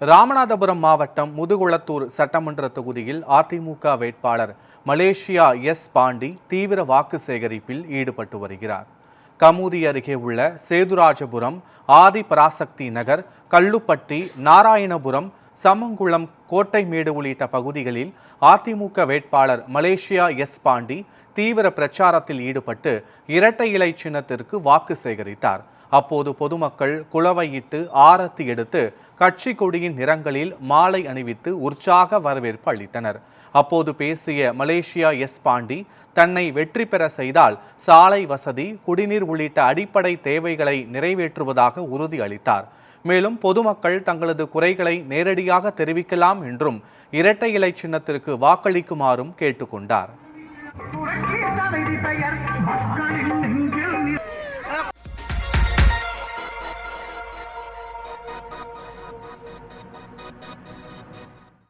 ராமநாதபுரம் மாவட்டம் முதுகுளத்தூர் சட்டமன்ற தொகுதியில் அதிமுக வேட்பாளர் மலேசியா எஸ் பாண்டி தீவிர வாக்கு சேகரிப்பில் ஈடுபட்டு வருகிறார். கமுதி அருகே உள்ள சேதுராஜபுரம், ஆதி பராசக்தி நகர், கல்லுப்பட்டி, நாராயணபுரம், சமங்குளம், கோட்டைமேடு உள்ளிட்ட பகுதிகளில் அதிமுக வேட்பாளர் மலேசியா எஸ் பாண்டி தீவிர பிரச்சாரத்தில் ஈடுபட்டு இரட்டை இலை சின்னத்திற்கு வாக்கு சேகரித்தார். அப்போது பொதுமக்கள் குளவையிட்டு ஆரத்தி எடுத்து கட்சி கொடியின் நிறங்களில் மாலை அணிவித்து உற்சாக வரவேற்பு அளித்தனர். அப்போது பேசிய மலேசியா எஸ் பாண்டி, தன்னை வெற்றி பெற செய்தால் சாலை வசதி, குடிநீர் உள்ளிட்ட அடிப்படை தேவைகளை நிறைவேற்றுவதாக உறுதி அளித்தார். மேலும் பொதுமக்கள் தங்களது குறைகளை நேரடியாக தெரிவிக்கலாம் என்றும் இரட்டை இலை சின்னத்திற்கு வாக்களிக்குமாறும் கேட்டுக்கொண்டார்.